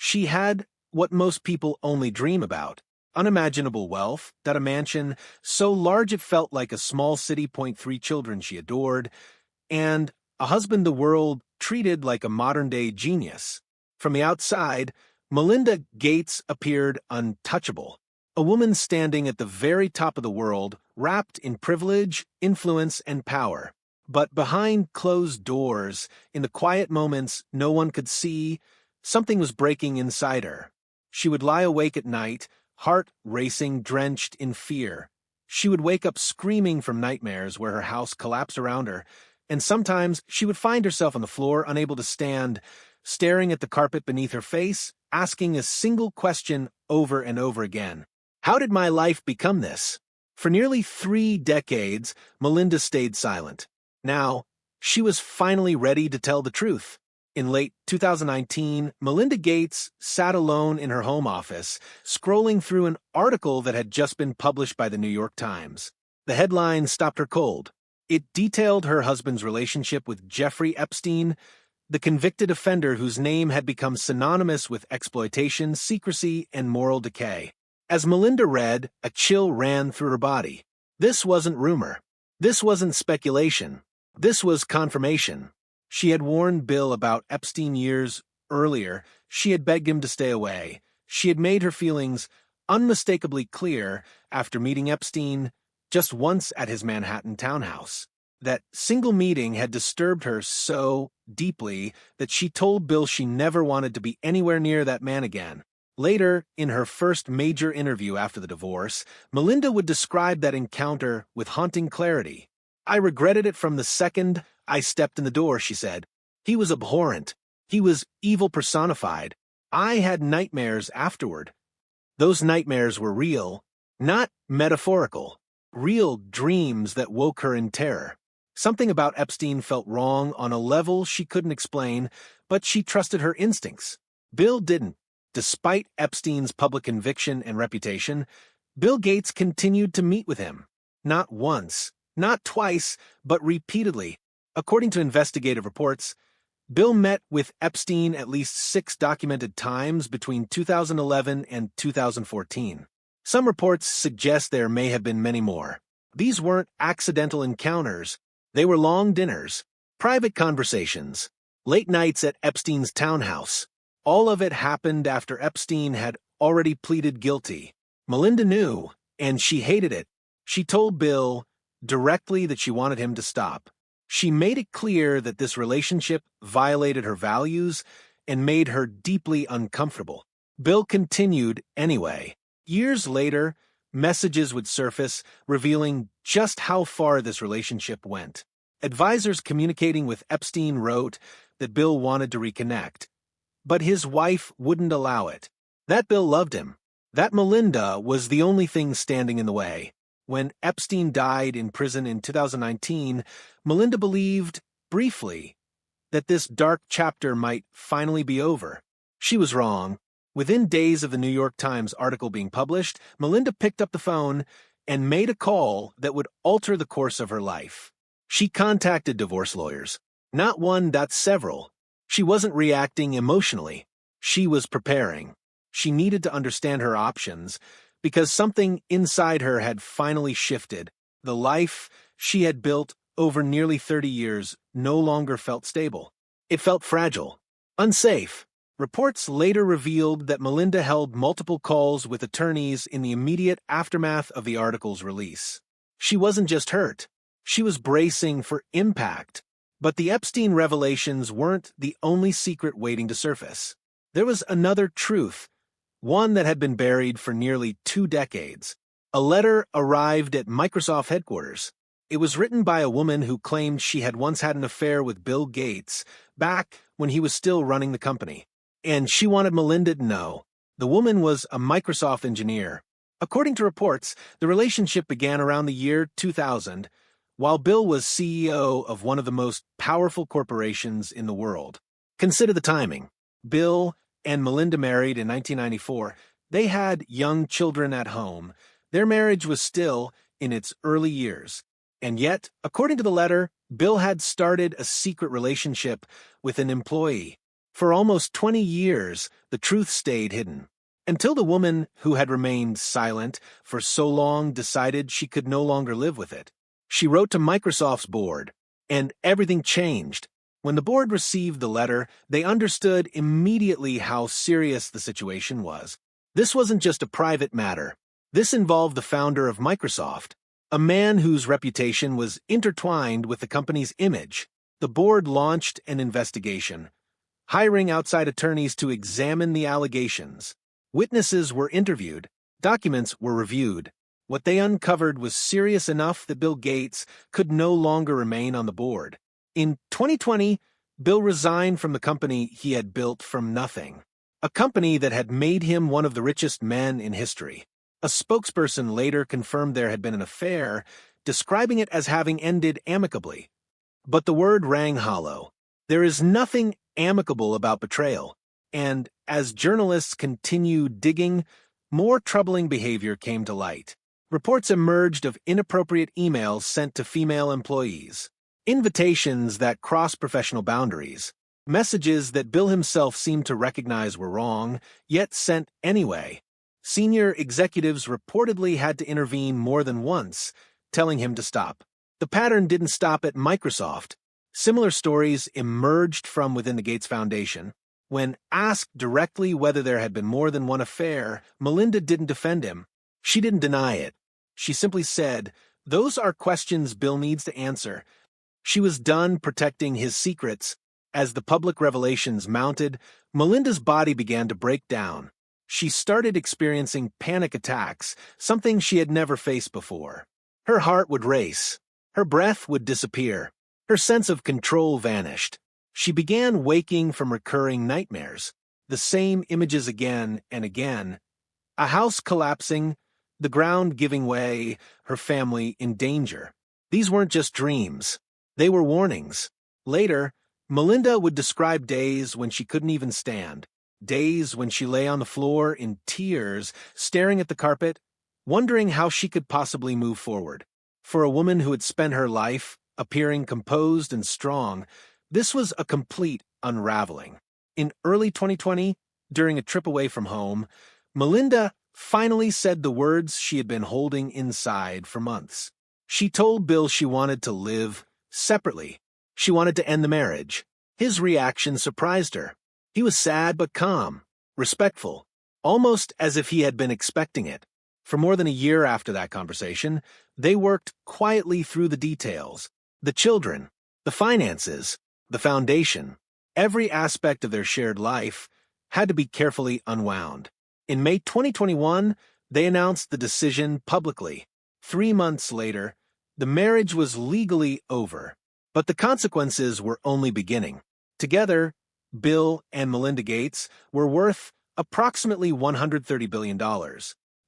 She had what most people only dream about: unimaginable wealth, that a mansion so large it felt like a small city, point three children she adored, and a husband the world treated like a modern-day genius. From the outside, Melinda Gates appeared untouchable, a woman standing at the very top of the world, wrapped in privilege, influence, and power. But behind closed doors, in the quiet moments no one could see, something was breaking inside her. She would lie awake at night, heart racing, drenched in fear. She would wake up screaming from nightmares where her house collapsed around her, and sometimes she would find herself on the floor, unable to stand, staring at the carpet beneath her face, asking a single question over and over again. How did my life become this? For nearly 3 decades, Melinda stayed silent. Now, she was finally ready to tell the truth. In late 2019, Melinda Gates sat alone in her home office, scrolling through an article that had just been published by the New York Times. The headline stopped her cold. It detailed her husband's relationship with Jeffrey Epstein, the convicted offender whose name had become synonymous with exploitation, secrecy, and moral decay. As Melinda read, a chill ran through her body. This wasn't rumor. This wasn't speculation. This was confirmation. She had warned Bill about Epstein years earlier. She had begged him to stay away. She had made her feelings unmistakably clear after meeting Epstein just once at his Manhattan townhouse. That single meeting had disturbed her so deeply that she told Bill she never wanted to be anywhere near that man again. Later, in her first major interview after the divorce, Melinda would describe that encounter with haunting clarity. "I regretted it from the second I stepped in the door," she said. "He was abhorrent. He was evil personified. I had nightmares afterward. Those nightmares were real, not metaphorical. Real dreams that woke her in terror." Something about Epstein felt wrong on a level she couldn't explain, but she trusted her instincts. Bill didn't. Despite Epstein's public conviction and reputation, Bill Gates continued to meet with him. Not once, not twice, but repeatedly. According to investigative reports, Bill met with Epstein at least 6 documented times between 2011 and 2014. Some reports suggest there may have been many more. These weren't accidental encounters. They were long dinners, private conversations, late nights at Epstein's townhouse. All of it happened after Epstein had already pleaded guilty. Melinda knew, and she hated it. She told Bill directly that she wanted him to stop. She made it clear that this relationship violated her values and made her deeply uncomfortable. Bill continued anyway. Years later, messages would surface revealing just how far this relationship went. Advisors communicating with Epstein wrote that Bill wanted to reconnect, but his wife wouldn't allow it. That Bill loved him. That Melinda was the only thing standing in the way. When Epstein died in prison in 2019, Melinda believed, briefly, that this dark chapter might finally be over. She was wrong. Within days of the New York Times article being published, Melinda picked up the phone and made a call that would alter the course of her life. She contacted divorce lawyers. Not one, not several. She wasn't reacting emotionally. She was preparing. She needed to understand her options because something inside her had finally shifted. The life she had built over nearly 30 years no longer felt stable. It felt fragile, unsafe. Reports later revealed that Melinda held multiple calls with attorneys in the immediate aftermath of the article's release. She wasn't just hurt. She was bracing for impact. But the Epstein revelations weren't the only secret waiting to surface. There was another truth, one that had been buried for nearly 2 decades. A letter arrived at Microsoft headquarters. It was written by a woman who claimed she had once had an affair with Bill Gates back when he was still running the company. And she wanted Melinda to know. The woman was a Microsoft engineer. According to reports, the relationship began around the year 2000, while Bill was CEO of one of the most powerful corporations in the world. Consider the timing. Bill and Melinda married in 1994. They had young children at home. Their marriage was still in its early years. And yet, according to the letter, Bill had started a secret relationship with an employee. For almost 20 years, the truth stayed hidden. Until the woman who had remained silent for so long decided she could no longer live with it. She wrote to Microsoft's board, and everything changed. When the board received the letter, they understood immediately how serious the situation was. This wasn't just a private matter. This involved the founder of Microsoft, a man whose reputation was intertwined with the company's image. The board launched an investigation, hiring outside attorneys to examine the allegations. Witnesses were interviewed, documents were reviewed. What they uncovered was serious enough that Bill Gates could no longer remain on the board. In 2020, Bill resigned from the company he had built from nothing, a company that had made him one of the richest men in history. A spokesperson later confirmed there had been an affair, describing it as having ended amicably. But the word rang hollow. There is nothing amicable about betrayal. And as journalists continued digging, more troubling behavior came to light. Reports emerged of inappropriate emails sent to female employees, invitations that crossed professional boundaries, messages that Bill himself seemed to recognize were wrong, yet sent anyway. Senior executives reportedly had to intervene more than once, telling him to stop. The pattern didn't stop at Microsoft. Similar stories emerged from within the Gates Foundation. When asked directly whether there had been more than one affair, Melinda didn't defend him. She didn't deny it. She simply said, "Those are questions Bill needs to answer." She was done protecting his secrets. As the public revelations mounted, Melinda's body began to break down. She started experiencing panic attacks, something she had never faced before. Her heart would race. Her breath would disappear. Her sense of control vanished. She began waking from recurring nightmares, the same images again and again. A house collapsing, the ground giving way, her family in danger. These weren't just dreams. They were warnings. Later, Melinda would describe days when she couldn't even stand, days when she lay on the floor in tears, staring at the carpet, wondering how she could possibly move forward. For a woman who had spent her life appearing composed and strong, this was a complete unraveling. In early 2020, during a trip away from home, Melinda finally said the words she had been holding inside for months. She told Bill she wanted to live separately. She wanted to end the marriage. His reaction surprised her. He was sad but calm, respectful, almost as if he had been expecting it. For more than a year after that conversation, they worked quietly through the details, the children, the finances, the foundation. Every aspect of their shared life had to be carefully unwound. In May 2021, they announced the decision publicly. 3 months later, the marriage was legally over, but the consequences were only beginning. Together, Bill and Melinda Gates were worth approximately $130 billion.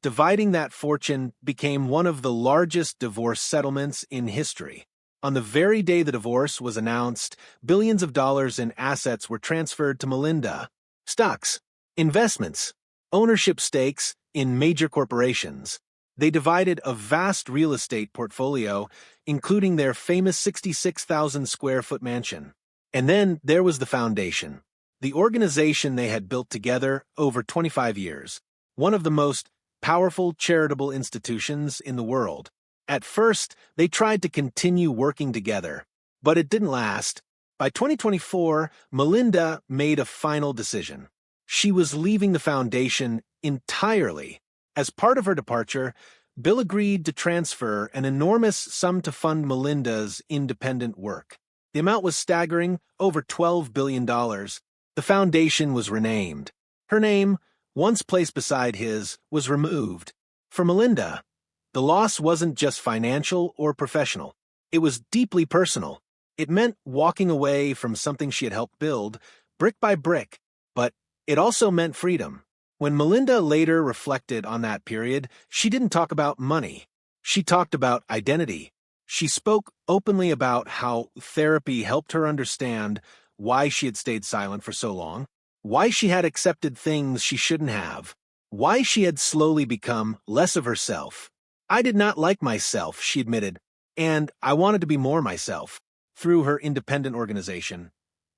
Dividing that fortune became one of the largest divorce settlements in history. On the very day the divorce was announced, billions of dollars in assets were transferred to Melinda. Stocks, investments, ownership stakes in major corporations. They divided a vast real estate portfolio, including their famous 66,000 square foot mansion. And then there was the foundation, the organization they had built together over 25 years, one of the most powerful charitable institutions in the world. At first, they tried to continue working together, but it didn't last. By 2024, Melinda made a final decision. She was leaving the foundation entirely. As part of her departure, Bill agreed to transfer an enormous sum to fund Melinda's independent work. The amount was staggering, over $12 billion. The foundation was renamed. Her name, once placed beside his, was removed. For Melinda, the loss wasn't just financial or professional. It was deeply personal. It meant walking away from something she had helped build, brick by brick, but it also meant freedom. When Melinda later reflected on that period, she didn't talk about money. She talked about identity. She spoke openly about how therapy helped her understand why she had stayed silent for so long, why she had accepted things she shouldn't have, why she had slowly become less of herself. "I did not like myself," she admitted, "and I wanted to be more myself." Through her independent organization,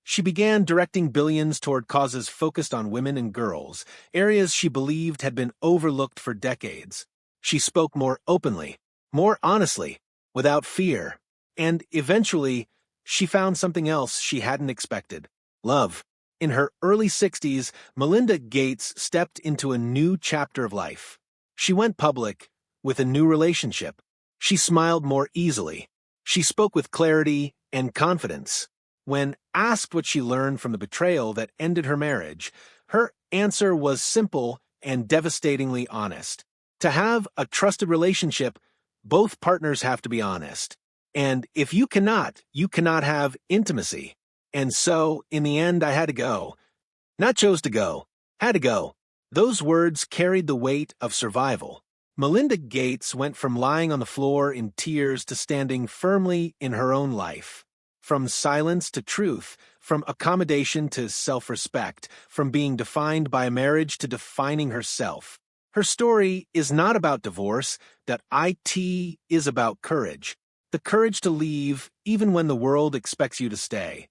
She began directing billions toward causes focused on women and girls, areas she believed had been overlooked for decades. She spoke more openly, more honestly, without fear. And eventually, she found something else she hadn't expected: love. In her early 60s, Melinda Gates stepped into a new chapter of life. She went public with a new relationship. She smiled more easily. She spoke with clarity and confidence. When asked what she learned from the betrayal that ended her marriage, her answer was simple and devastatingly honest. To have a trusted relationship, both partners have to be honest. And if you cannot have intimacy. And so, in the end, I had to go. Not chose to go, had to go. Those words carried the weight of survival. Melinda Gates went from lying on the floor in tears to standing firmly in her own life. From silence to truth, from accommodation to self-respect, from being defined by a marriage to defining herself. Her story is not about divorce, that it is about courage. The courage to leave even when the world expects you to stay.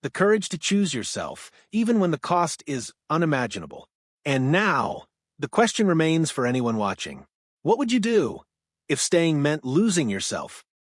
The courage to choose yourself, even when the cost is unimaginable. And now, the question remains for anyone watching. What would you do if staying meant losing yourself?